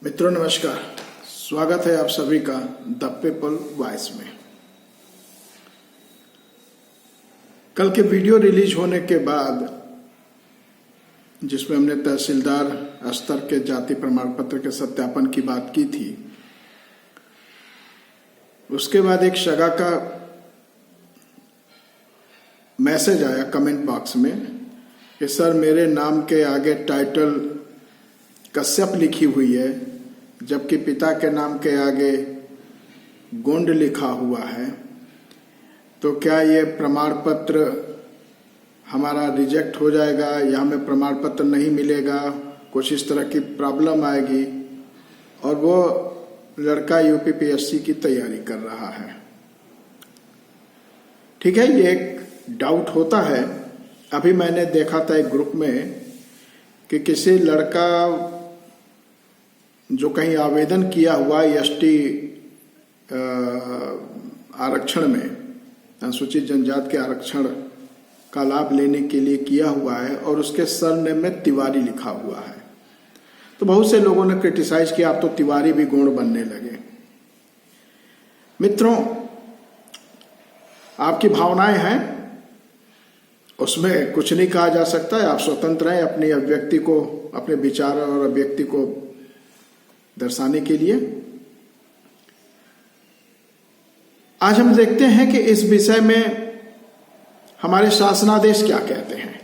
मित्रों नमस्कार, स्वागत है आप सभी का द पीपल वॉइस में। कल के वीडियो रिलीज होने के बाद जिसमें हमने तहसीलदार स्तर के जाति प्रमाण पत्र के सत्यापन की बात की थी, उसके बाद एक शगा का मैसेज आया कमेंट बॉक्स में कि सर मेरे नाम के आगे टाइटल कश्यप लिखी हुई है जबकि पिता के नाम के आगे गोंड लिखा हुआ है, तो क्या ये प्रमाण पत्र हमारा रिजेक्ट हो जाएगा या हमें प्रमाण पत्र नहीं मिलेगा, कुछ इस तरह की प्रॉब्लम आएगी। और वो लड़का यूपीपीएससी की तैयारी कर रहा है। ठीक है, ये एक डाउट होता है। अभी मैंने देखा था एक ग्रुप में कि किसी लड़का जो कहीं आवेदन किया हुआ एसटी आरक्षण में, अनुसूचित जनजाति के आरक्षण का लाभ लेने के लिए किया हुआ है और उसके सरनेम में तिवारी लिखा हुआ है। तो बहुत से लोगों ने क्रिटिसाइज किया आप तो तिवारी भी गौण बनने लगे। मित्रों, आपकी भावनाएं हैं, उसमें कुछ नहीं कहा जा सकता है। आप स्वतंत्र हैं अपनी अभिव्यक्ति को, अपने विचार और अभिव्यक्ति को दर्शाने के लिए। आज हम देखते हैं कि इस विषय में हमारे शासनादेश क्या कहते हैं।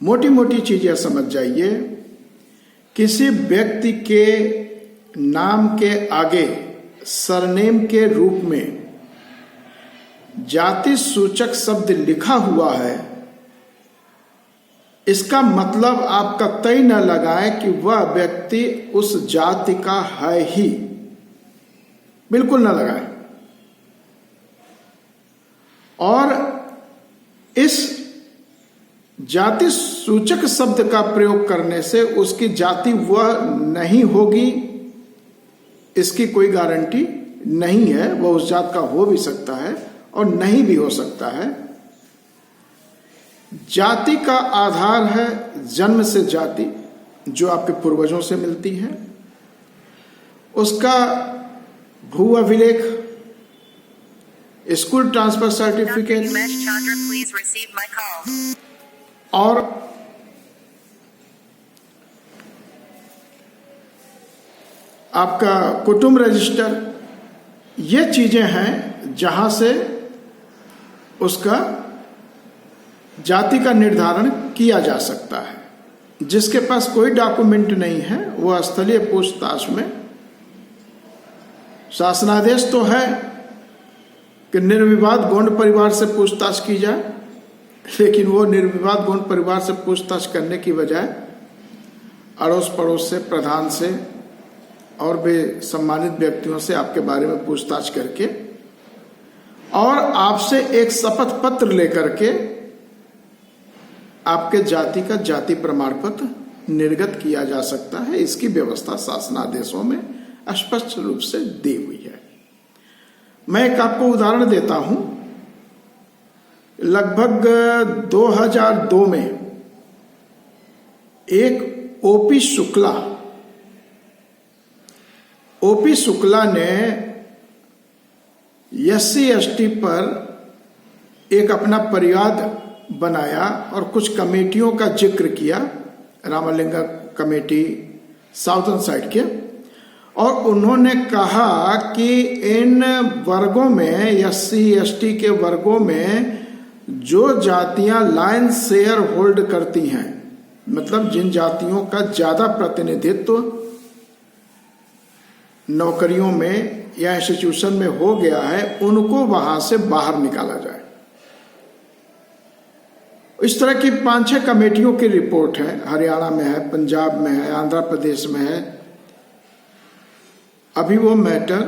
मोटी मोटी चीजें समझ जाइए। किसी व्यक्ति के नाम के आगे सरनेम के रूप में जाति सूचक शब्द लिखा हुआ है, इसका मतलब आप कतई न लगाएं कि वह व्यक्ति उस जाति का है ही, बिल्कुल न लगाएं। और इस जाति सूचक शब्द का प्रयोग करने से उसकी जाति वह नहीं होगी, इसकी कोई गारंटी नहीं है। वह उस जात का हो भी सकता है और नहीं भी हो सकता है। जाति का आधार है जन्म से जाति, जो आपके पूर्वजों से मिलती है, उसका भू अभिलेख, स्कूल ट्रांसफर सर्टिफिकेट और आपका कुटुंब रजिस्टर, ये चीजें हैं जहां से उसका जाति का निर्धारण किया जा सकता है। जिसके पास कोई डॉक्यूमेंट नहीं है वह स्थलीय पूछताछ में, शासनादेश तो है कि निर्विवाद गौंड परिवार से पूछताछ की जाए, लेकिन वो निर्विवाद गौंड परिवार से पूछताछ करने की बजाय अड़ोस पड़ोस से, प्रधान से और भी सम्मानित व्यक्तियों से आपके बारे में पूछताछ करके और आपसे एक शपथ पत्र लेकर के आपके जाति का जाति प्रमाण पत्र निर्गत किया जा सकता है। इसकी व्यवस्था शासनादेशों में स्पष्ट रूप से दी हुई है। मैं एक आपको उदाहरण देता हूं। लगभग 2002 में एक ओपी शुक्ला ने एससी एसटी पर एक अपना परिवाद बनाया और कुछ कमेटियों का जिक्र किया, रामलिंगा कमेटी साउथर्न साइड के, और उन्होंने कहा कि इन वर्गों में, एससी एसटी के वर्गों में जो जातियां लाइन शेयर होल्ड करती हैं, मतलब जिन जातियों का ज्यादा प्रतिनिधित्व नौकरियों में या इंस्टीट्यूशन में हो गया है, उनको वहां से बाहर निकाला जाए। इस तरह की 5-6 कमेटियों की रिपोर्ट है। हरियाणा में है, पंजाब में है, आंध्र प्रदेश में है। अभी वो मैटर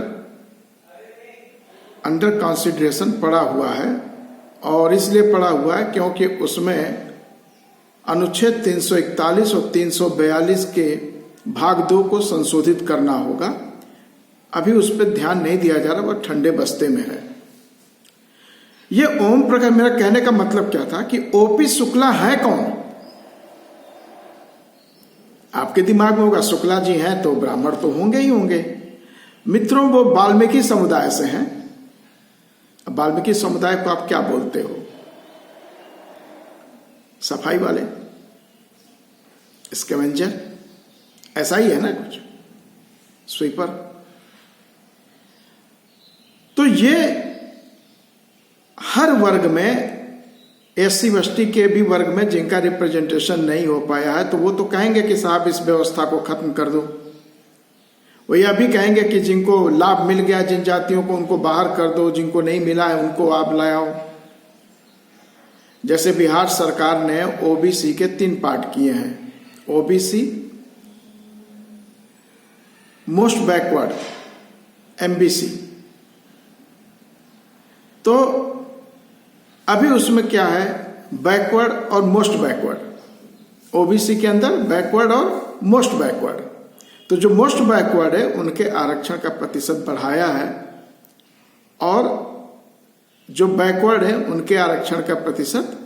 अंडर कंसिडरेशन पड़ा हुआ है, और इसलिए पड़ा हुआ है क्योंकि उसमें अनुच्छेद 341 और 342 के भाग 2 को संशोधित करना होगा। अभी उस पर ध्यान नहीं दिया जा रहा, वह ठंडे बस्ते में है। ये ओम प्रकाश, मेरा कहने का मतलब क्या था कि ओपी शुक्ला है कौन? आपके दिमाग में होगा शुक्ला जी हैं तो ब्राह्मण तो होंगे ही होंगे। मित्रों, वो वाल्मीकि समुदाय से हैं। अब वाल्मीकि समुदाय को आप क्या बोलते हो? सफाई वाले, स्कैवेंजर, ऐसा ही है ना कुछ, स्वीपर। तो ये हर वर्ग में, एससी एसटी के भी वर्ग में जिनका रिप्रेजेंटेशन नहीं हो पाया है, तो वो तो कहेंगे कि साहब इस व्यवस्था को खत्म कर दो। वो यह भी कहेंगे कि जिनको लाभ मिल गया जिन जातियों को, उनको बाहर कर दो, जिनको नहीं मिला है उनको आप लाओ। जैसे बिहार सरकार ने ओबीसी के 3 पार्ट किए हैं, ओबीसी, मोस्ट बैकवर्ड, एमबीसी। तो अभी उसमें क्या है, बैकवर्ड और मोस्ट बैकवर्ड। ओबीसी के अंदर बैकवर्ड और मोस्ट बैकवर्ड। तो जो मोस्ट बैकवर्ड है उनके आरक्षण का प्रतिशत बढ़ाया है, और जो बैकवर्ड है उनके आरक्षण का प्रतिशत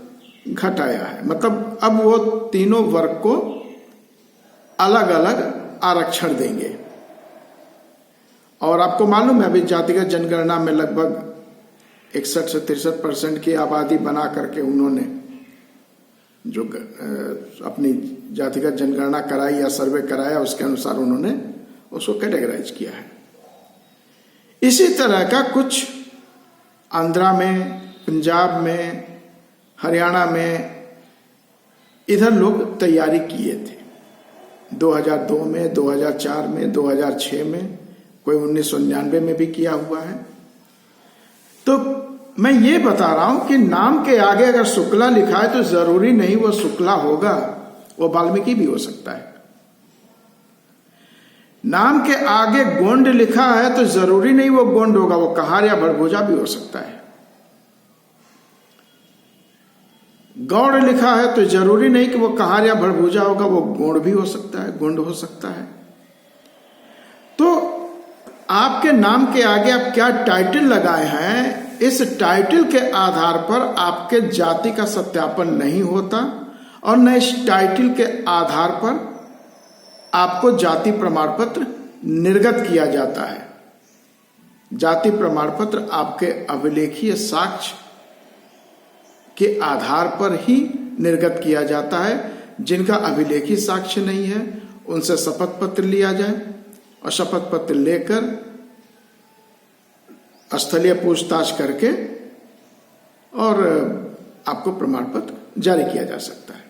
घटाया है। मतलब अब वो तीनों वर्ग को अलग अलग आरक्षण देंगे। और आपको मालूम है, अभी जातिगत जनगणना में लगभग 61 से 63% की आबादी बना करके उन्होंने जो अपनी जातिगत जनगणना कराई या सर्वे कराया, उसके अनुसार उन्होंने उसको कैटेगराइज किया है। इसी तरह का कुछ आंध्रा में, पंजाब में, हरियाणा में इधर लोग तैयारी किए थे 2002 में, 2004 में, 2006 में, कोई 1999 में भी किया हुआ है। तो मैं ये बता रहा हूं कि नाम के आगे अगर शुक्ला लिखा है तो जरूरी नहीं वो शुक्ला होगा, वो वाल्मीकि भी हो सकता है। नाम के आगे गोंड लिखा है तो जरूरी नहीं वो गोंड होगा, वो कहार या भड़भुजा भी हो सकता है। गौड़ लिखा है तो जरूरी नहीं कि वो कहार या भड़भुजा होगा, वो गोंड भी हो सकता है, गोंड हो सकता है। तो आपके नाम के आगे आप क्या टाइटल लगाए हैं, इस टाइटल के आधार पर आपके जाति का सत्यापन नहीं होता, और न इस टाइटल के आधार पर आपको जाति प्रमाण पत्र निर्गत किया जाता है। जाति प्रमाण पत्र आपके अभिलेखीय साक्ष्य के आधार पर ही निर्गत किया जाता है। जिनका अभिलेखी साक्ष्य नहीं है उनसे शपथ पत्र लिया जाए, और शपथ पत्र लेकर स्थलीय पूछताछ करके और आपको प्रमाण पत्र जारी किया जा सकता है।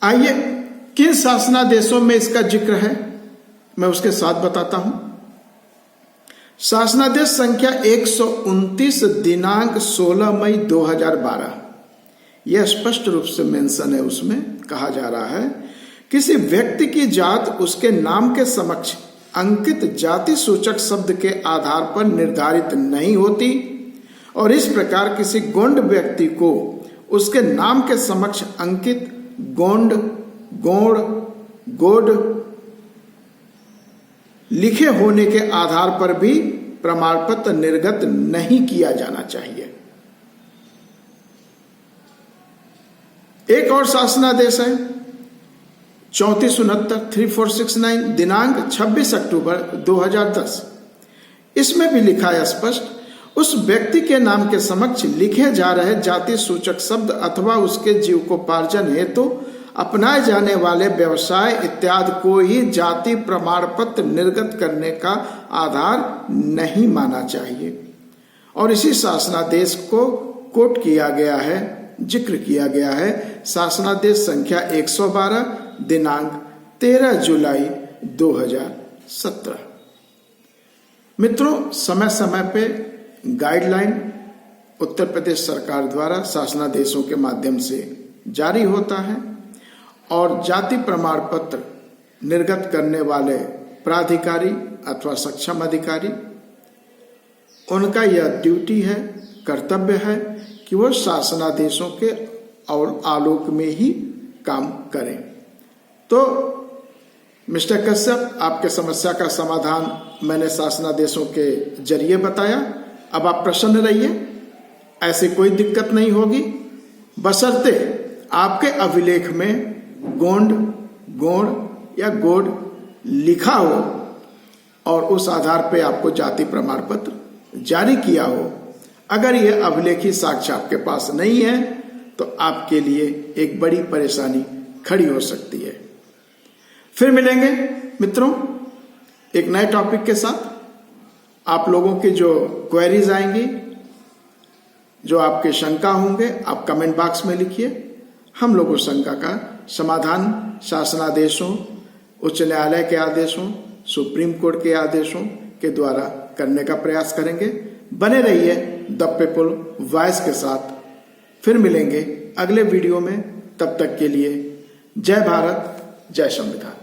आइए, किन शासनादेशों में इसका जिक्र है मैं उसके साथ बताता हूं। शासनादेश संख्या 129 दिनांक 16 मई 2012, यह स्पष्ट रूप से मेंशन है, उसमें कहा जा रहा है किसी व्यक्ति की जात उसके नाम के समक्ष अंकित जाति सूचक शब्द के आधार पर निर्धारित नहीं होती, और इस प्रकार किसी गोंड व्यक्ति को उसके नाम के समक्ष अंकित गोंड, गोड़, गोड लिखे होने के आधार पर भी प्रमाण पत्र निर्गत नहीं किया जाना चाहिए। एक और शासनादेश है 3469 दिनांक 26 अक्टूबर 2010। इसमें भी लिखा है स्पष्ट, उस व्यक्ति के नाम के समक्ष लिखे जा रहे जाति सूचक शब्द अथवा उसके जीविकोपार्जन हेतु अपनाए जाने वाले व्यवसाय इत्यादि को ही जाति प्रमाण पत्र निर्गत करने का आधार नहीं माना चाहिए। और इसी शासनादेश को कोट किया गया है, जिक्र किया गया है शासनादेश संख्या 112 दिनांक 13 जुलाई 2017। मित्रों, समय समय पे गाइडलाइन उत्तर प्रदेश सरकार द्वारा शासनादेशों के माध्यम से जारी होता है, और जाति प्रमाण पत्र निर्गत करने वाले प्राधिकारी अथवा सक्षम अधिकारी, उनका यह ड्यूटी है, कर्तव्य है कि वो शासनादेशों के और आलोक में ही काम करें। तो मिस्टर कश्यप, आपके समस्या का समाधान मैंने शासनादेशों के जरिए बताया। अब आप प्रसन्न रहिए, ऐसी कोई दिक्कत नहीं होगी, बशर्ते आपके अभिलेख में गोंड, गोड़ या गोड लिखा हो और उस आधार पे आपको जाति प्रमाण पत्र जारी किया हो, अगर यह अभिलेखी साक्ष्य आपके पास नहीं है तो आपके लिए एक बड़ी परेशानी खड़ी हो सकती है। फिर मिलेंगे मित्रों एक नए टॉपिक के साथ। आप लोगों की जो क्वेरीज आएंगी, जो आपके शंका होंगे, आप कमेंट बॉक्स में लिखिए। हम लोग उस शंका का समाधान शासनादेशों, उच्च न्यायालय के आदेशों, सुप्रीम कोर्ट के आदेशों के द्वारा करने का प्रयास करेंगे। बने रहिए द पीपल वॉइस के साथ। फिर मिलेंगे अगले वीडियो में, तब तक के लिए जय भारत, जय संविधान।